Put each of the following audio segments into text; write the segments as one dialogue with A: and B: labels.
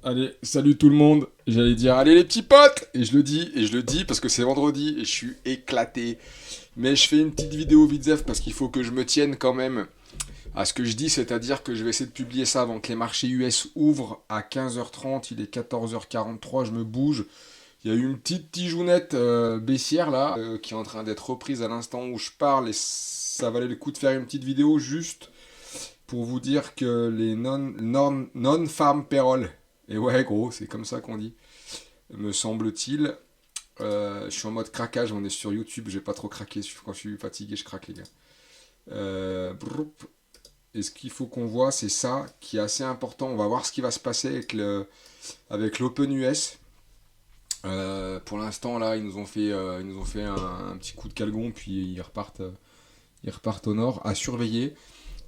A: Allez, salut tout le monde. J'allais dire, allez les petits potes. Et je le dis parce que c'est vendredi et je suis éclaté. Mais je fais une petite vidéo vite parce qu'il faut que je me tienne quand même à ce que je dis, c'est-à-dire que je vais essayer de publier ça avant que les marchés US ouvrent à 15h30. Il est 14h43, je me bouge. Il y a eu une petite tijounette baissière là, qui est en train d'être reprise à l'instant où je parle et ça valait le coup de faire une petite vidéo juste pour vous dire que les non-farm payroll, et ouais gros, c'est comme ça qu'on dit, me semble-t-il. Je suis en mode craquage, on est sur YouTube, j'ai pas trop craqué, quand je suis fatigué je craque les gars. Broup. Et ce qu'il faut qu'on voit, c'est ça qui est assez important. On va voir ce qui va se passer avec l'Open US. Pour l'instant, là, ils nous ont fait un petit coup de calgon, puis ils repartent au nord à surveiller.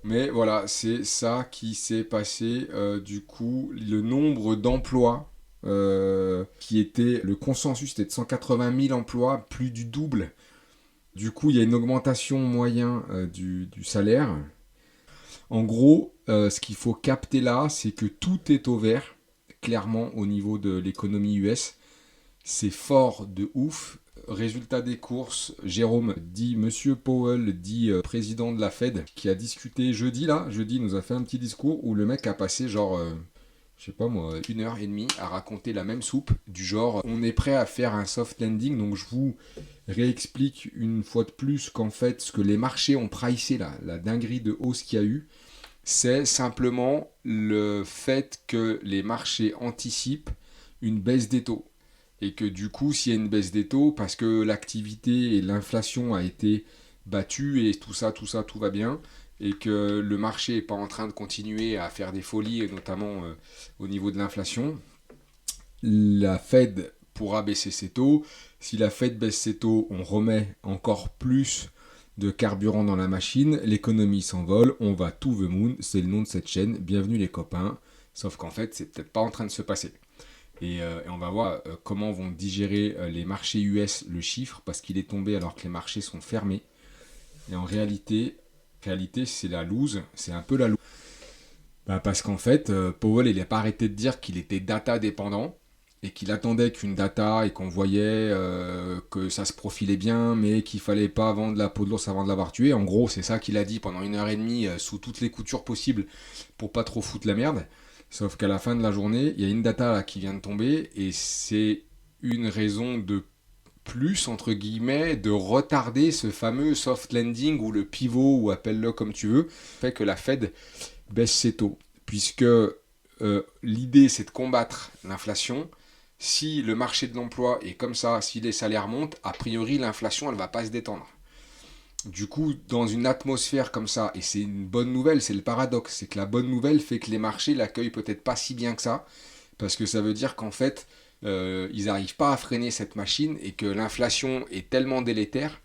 A: Mais voilà, c'est ça qui s'est passé. Du coup, le nombre d'emplois qui était, le consensus était de 180 000 emplois, plus du double. Du coup, il y a une augmentation moyenne du salaire. En gros, ce qu'il faut capter là, c'est que tout est au vert, clairement, au niveau de l'économie US. C'est fort de ouf. Résultat des courses, Jérôme dit Monsieur Powell, dit président de la Fed, qui a discuté jeudi là. Jeudi, il nous a fait un petit discours où le mec a passé genre, je sais pas moi, 1 heure et demie à raconter la même soupe, du genre on est prêt à faire un soft landing. Donc je vous réexplique une fois de plus qu'en fait, ce que les marchés ont pricé là, la dinguerie de hausse qu'il y a eu, c'est simplement le fait que les marchés anticipent une baisse des taux et que du coup, s'il y a une baisse des taux, parce que l'activité et l'inflation a été battue et tout va bien, et que le marché n'est pas en train de continuer à faire des folies, et notamment au niveau de l'inflation, la Fed pourra baisser ses taux. Si la Fed baisse ses taux, on remet encore plus de carburant dans la machine, l'économie s'envole, on va to the moon, c'est le nom de cette chaîne, bienvenue les copains, sauf qu'en fait, c'est peut-être pas en train de se passer. Et on va voir comment vont digérer les marchés US le chiffre, parce qu'il est tombé alors que les marchés sont fermés. Et en réalité c'est la loose, c'est un peu la loose. Bah parce qu'en fait, Powell, il n'a pas arrêté de dire qu'il était data dépendant, et qu'il attendait qu'une data, et qu'on voyait que ça se profilait bien, mais qu'il fallait pas vendre la peau de l'ours avant de l'avoir tué. En gros, c'est ça qu'il a dit pendant 1 heure et demie, sous toutes les coutures possibles, pour pas trop foutre la merde. Sauf qu'à la fin de la journée, il y a une data là, qui vient de tomber, et c'est une raison de plus, entre guillemets, de retarder ce fameux soft landing, ou le pivot, ou appelle-le comme tu veux, fait que la Fed baisse ses taux. Puisque l'idée, c'est de combattre l'inflation. Si le marché de l'emploi est comme ça, si les salaires montent, a priori, l'inflation, elle ne va pas se détendre. Du coup, dans une atmosphère comme ça, et c'est une bonne nouvelle, c'est le paradoxe, c'est que la bonne nouvelle fait que les marchés l'accueillent peut-être pas si bien que ça, parce que ça veut dire qu'en fait, ils n'arrivent pas à freiner cette machine, et que l'inflation est tellement délétère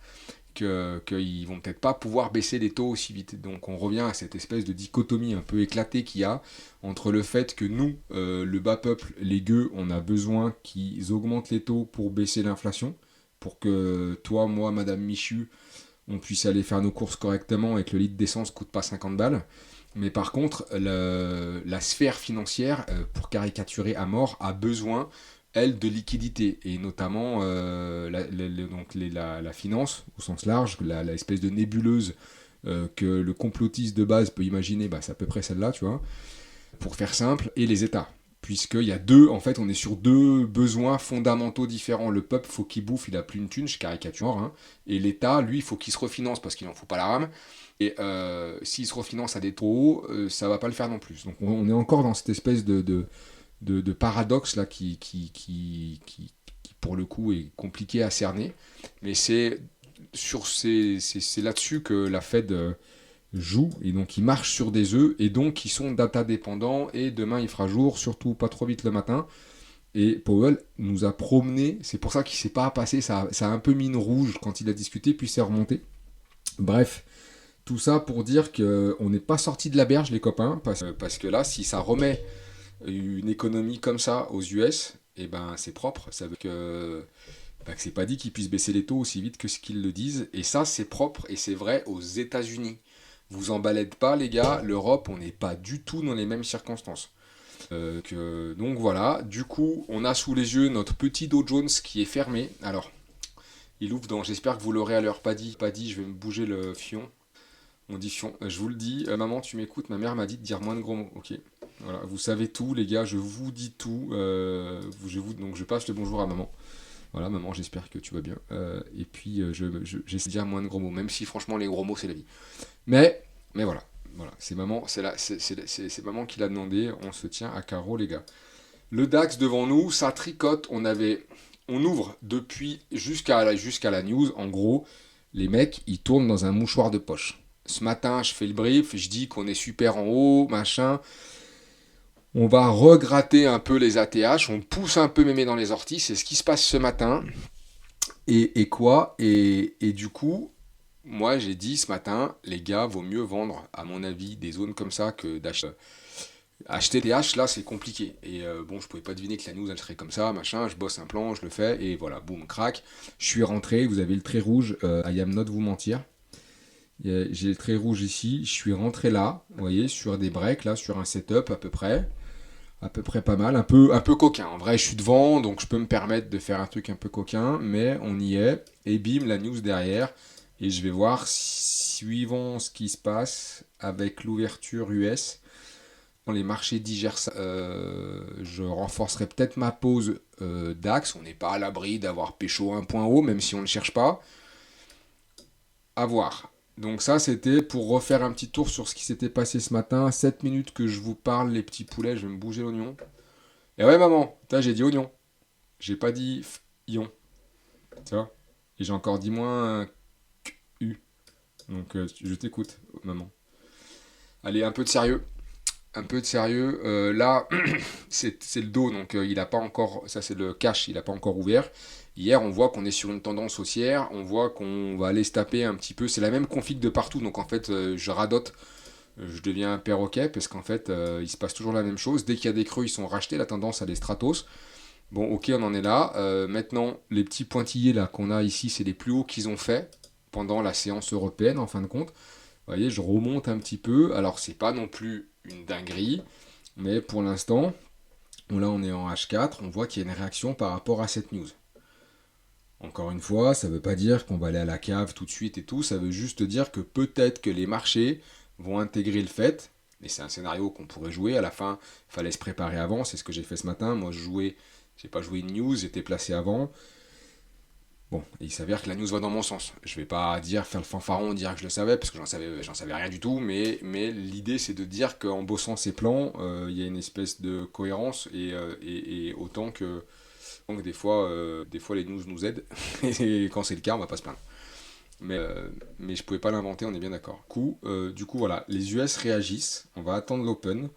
A: qu'ils vont peut-être pas pouvoir baisser les taux aussi vite. Donc on revient à cette espèce de dichotomie un peu éclatée qu'il y a entre le fait que nous, le bas peuple, les gueux, on a besoin qu'ils augmentent les taux pour baisser l'inflation, pour que toi, moi, Madame Michu, on puisse aller faire nos courses correctement et que le litre d'essence coûte pas 50 balles. Mais par contre, la sphère financière, pour caricaturer à mort, a besoin, elle, de liquidité. Et notamment la finance, au sens large, la espèce de nébuleuse que le complotiste de base peut imaginer, bah, c'est à peu près celle-là, tu vois, pour faire simple, et les États. Puisqu'il y a deux, en fait, on est sur deux besoins fondamentaux différents. Le peuple, faut qu'il bouffe, il a plus une thune, je caricature, hein. Et l'État, lui, il faut qu'il se refinance parce qu'il n'en fout pas la rame. Et s'il se refinance à des taux hauts, ça va pas le faire non plus. Donc on est encore dans cette espèce de paradoxe là qui, pour le coup, est compliqué à cerner. Mais c'est là-dessus que la Fed joue, et donc il marche sur des œufs, et donc ils sont data dépendants, et demain il fera jour, surtout pas trop vite le matin. Et Powell nous a promené, c'est pour ça qu'il s'est pas passé, ça a un peu mis une rouge quand il a discuté, puis c'est remonté. Bref, tout ça pour dire qu'on n'est pas sorti de la berge les copains, parce que là, si ça remet une économie comme ça aux US, et ben c'est propre, ça veut que c'est pas dit qu'ils puissent baisser les taux aussi vite que ce qu'ils le disent, et ça c'est propre et c'est vrai aux États-Unis. Vous emballez pas les gars, l'Europe, on n'est pas du tout dans les mêmes circonstances. Donc voilà, du coup, on a sous les yeux notre petit Dow Jones qui est fermé. Alors, il ouvre dans, j'espère que vous l'aurez à l'heure, pas dit, je vais me bouger le fion. On dit fion, je vous le dis, maman tu m'écoutes, ma mère m'a dit de dire moins de gros mots, ok. Voilà, vous savez tout les gars, je vous dis tout, donc je passe le bonjour à maman. Voilà, maman, j'espère que tu vas bien. Et puis, j'essaie de dire moins de gros mots, même si franchement, les gros mots, c'est la vie. Mais voilà, c'est maman, c'est maman qui l'a demandé. On se tient à carreau, les gars. Le DAX devant nous, ça tricote. On ouvre depuis jusqu'à la news. En gros, les mecs, ils tournent dans un mouchoir de poche. Ce matin, je fais le brief, je dis qu'on est super en haut, machin. On va regratter un peu les ATH, on pousse un peu mémé dans les orties, c'est ce qui se passe ce matin. Et quoi et du coup, moi j'ai dit ce matin, les gars, vaut mieux vendre, à mon avis, des zones comme ça que d'acheter. Acheter TH, là c'est compliqué. Et bon, je pouvais pas deviner que la news elle serait comme ça, machin, je bosse un plan, je le fais, et voilà, boum, crac. Je suis rentré, vous avez le trait rouge, I am not vous mentir. J'ai le trait rouge ici, je suis rentré là, vous voyez, sur des breaks, là, sur un setup à peu près pas mal, un peu coquin. En vrai, je suis devant, donc je peux me permettre de faire un truc un peu coquin, mais on y est. Et bim, la news derrière. Et je vais voir, suivant ce qui se passe avec l'ouverture US, quand les marchés digèrent ça, je renforcerai peut-être ma pause DAX. On n'est pas à l'abri d'avoir pécho un point haut, même si on ne cherche pas. À voir. Donc ça, c'était pour refaire un petit tour sur ce qui s'était passé ce matin. 7 minutes que je vous parle, les petits poulets, je vais me bouger l'oignon. Et ouais, maman, j'ai dit oignon. J'ai pas dit ion. Tu vois. Et j'ai encore dit moins U. Donc je t'écoute, maman. Allez, un peu de sérieux. Un peu de sérieux. Là, c'est le dos, donc il a pas encore. Ça, c'est le cash, il a pas encore ouvert. Hier, on voit qu'on est sur une tendance haussière. On voit qu'on va aller se taper un petit peu. C'est la même config de partout, donc en fait, je radote. Je deviens un perroquet parce qu'en fait, il se passe toujours la même chose. Dès qu'il y a des creux, ils sont rachetés. La tendance, elle est stratos. Bon, ok, on en est là. Maintenant, les petits pointillés là qu'on a ici, c'est les plus hauts qu'ils ont fait pendant la séance européenne, en fin de compte. Vous voyez, je remonte un petit peu. Alors, c'est pas non plus une dinguerie, mais pour l'instant, là, on est en H4. On voit qu'il y a une réaction par rapport à cette news. Encore une fois, ça ne veut pas dire qu'on va aller à la cave tout de suite et tout. Ça veut juste dire que peut-être que les marchés vont intégrer le fait. Et c'est un scénario qu'on pourrait jouer. À la fin, il fallait se préparer avant. C'est ce que j'ai fait ce matin. Moi, j'ai pas joué une news, j'étais placé avant. Bon, et il s'avère que la news va dans mon sens. Je vais pas faire le fanfaron, dire que je le savais, parce que j'en savais rien du tout, mais l'idée c'est de dire qu'en bossant ces plans, il y a une espèce de cohérence, et autant que, donc des fois les news nous aident, et quand c'est le cas, on va pas se plaindre. Mais je pouvais pas l'inventer, on est bien d'accord. Du coup, voilà, les US réagissent, on va attendre l'open.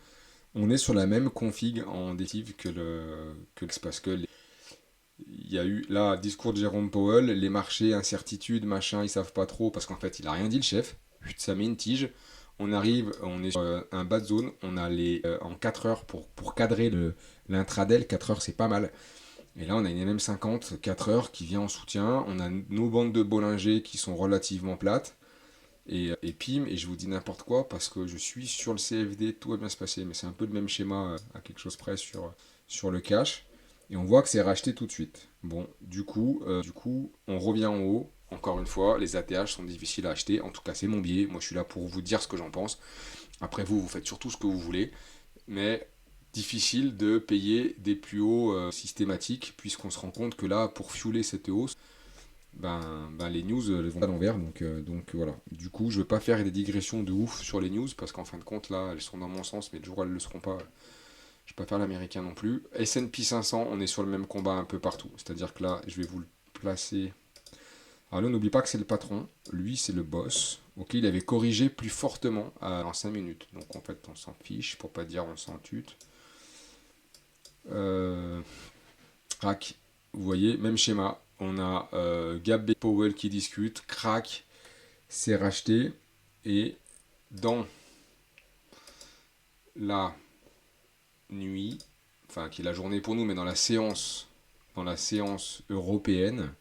A: On est sur la même config en définitive parce que il y a eu là discours de Jérôme Powell, les marchés, incertitude, machin, ils savent pas trop parce qu'en fait il a rien dit le chef. Ça met une tige. On est sur un bas de zone, on a en 4 heures pour cadrer l'intraday, 4 heures c'est pas mal. Et là on a une MM50 4 heures qui vient en soutien, on a nos bandes de Bollinger qui sont relativement plates. Et pim, et je vous dis n'importe quoi parce que je suis sur le CFD, tout va bien se passer, mais c'est un peu le même schéma à quelque chose près sur le cash. Et on voit que c'est racheté tout de suite. Bon, du coup, on revient en haut. Encore une fois, les ATH sont difficiles à acheter. En tout cas, c'est mon biais. Moi, je suis là pour vous dire ce que j'en pense. Après, vous faites surtout ce que vous voulez. Mais difficile de payer des plus hauts systématiques, puisqu'on se rend compte que là, pour fueler cette hausse, les news les vont à l'envers. Donc voilà. Du coup, je ne veux pas faire des digressions de ouf sur les news, parce qu'en fin de compte, là, elles sont dans mon sens, mais le jour où elles ne le seront pas. Je ne vais pas faire l'américain non plus. S&P 500, on est sur le même combat un peu partout. C'est-à-dire que là, je vais vous le placer. Alors là, n'oublie pas que c'est le patron. Lui, c'est le boss. Ok, il avait corrigé plus fortement en 5 minutes. Donc en fait, on s'en fiche, pour pas dire on s'en tute. Crac. Vous voyez, même schéma. On a Gab et Powell qui discutent. Crac. C'est racheté. Et dans la nuit, enfin qui est la journée pour nous, mais dans la séance européenne,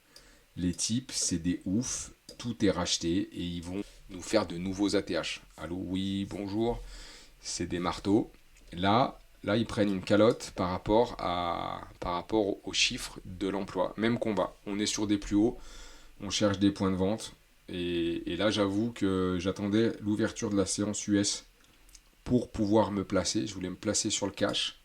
A: les types, c'est des oufs, tout est racheté et ils vont nous faire de nouveaux ATH. Allô, oui, bonjour, c'est des marteaux. Là, là, ils prennent une calotte par rapport aux chiffres de l'emploi. Même combat. On est sur des plus hauts, on cherche des points de vente. Et là, j'avoue que j'attendais l'ouverture de la séance US pour pouvoir me placer. Je voulais me placer sur le cash.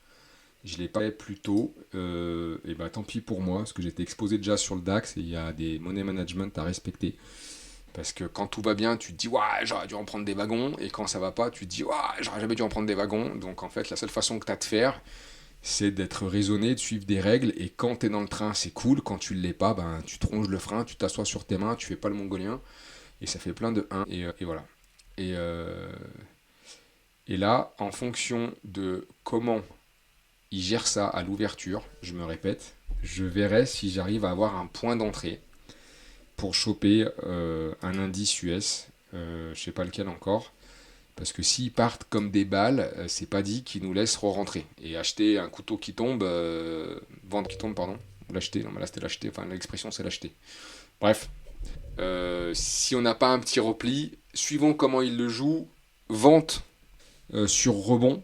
A: Je ne l'ai pas fait plus tôt. Et bah tant pis pour moi, parce que j'étais exposé déjà sur le DAX et il y a des money management à respecter. Parce que quand tout va bien, tu te dis ouais, j'aurais dû en prendre des wagons. Et quand ça va pas, tu te dis ouais, j'aurais jamais dû en prendre des wagons. Donc en fait, la seule façon que tu as de faire, c'est d'être raisonné, de suivre des règles. Et quand tu es dans le train, c'est cool. Quand tu ne l'es pas, ben, tu tronches le frein, tu t'assois sur tes mains, tu fais pas le mongolien. Et ça fait plein de 1. Et voilà. Et, euh, et là, en fonction de comment il gère ça à l'ouverture, je me répète, je verrai si j'arrive à avoir un point d'entrée pour choper un indice US, je sais pas lequel encore, parce que s'ils partent comme des balles, c'est pas dit qu'ils nous laissent re-rentrer. Et acheter un couteau qui tombe, vendre qui tombe, pardon, ou l'acheter, non mais là c'était l'acheter, enfin l'expression c'est l'acheter. Bref, si on n'a pas un petit repli, suivant comment il le joue, vente sur rebond,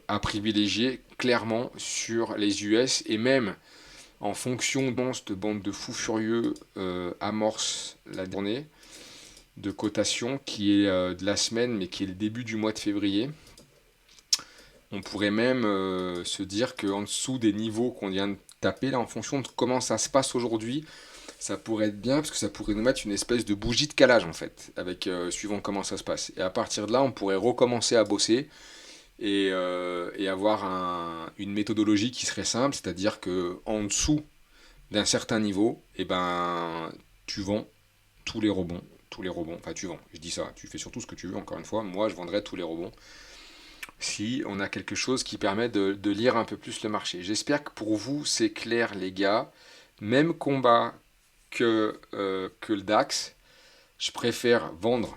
A: à privilégier clairement sur les US et même en fonction de cette bande de fous furieux amorce la journée de cotation qui est de la semaine mais qui est le début du mois de février. On pourrait même se dire qu'en dessous des niveaux qu'on vient de taper, là, en fonction de comment ça se passe aujourd'hui, ça pourrait être bien parce que ça pourrait nous mettre une espèce de bougie de calage en fait, avec suivant comment ça se passe. Et à partir de là, on pourrait recommencer à bosser et avoir une méthodologie qui serait simple, c'est-à-dire que en dessous d'un certain niveau, eh ben, tu vends tous les rebonds, enfin tu vends, je dis ça, tu fais surtout ce que tu veux, encore une fois, moi je vendrais tous les rebonds, si on a quelque chose qui permet de lire un peu plus le marché. J'espère que pour vous c'est clair les gars, même combat que le DAX, je préfère vendre,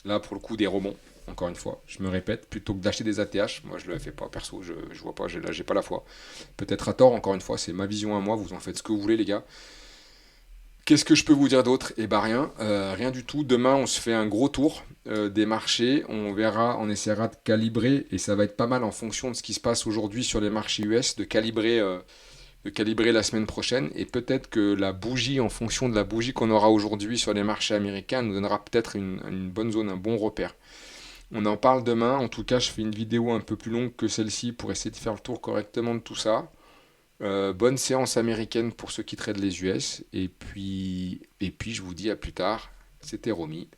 A: là pour le coup des rebonds, encore une fois, je me répète, plutôt que d'acheter des ATH, moi je le fais pas perso, je vois pas, là j'ai pas la foi. Peut-être à tort, encore une fois, c'est ma vision à moi, vous en faites ce que vous voulez les gars. Qu'est-ce que je peux vous dire d'autre? Eh ben rien, rien du tout. Demain on se fait un gros tour des marchés, on verra, on essaiera de calibrer, et ça va être pas mal en fonction de ce qui se passe aujourd'hui sur les marchés US, de calibrer la semaine prochaine, et peut-être que la bougie, en fonction de la bougie qu'on aura aujourd'hui sur les marchés américains, nous donnera peut-être une bonne zone, un bon repère. On en parle demain. En tout cas, je fais une vidéo un peu plus longue que celle-ci pour essayer de faire le tour correctement de tout ça. Bonne séance américaine pour ceux qui traitent les US. Et puis je vous dis à plus tard. C'était Romy.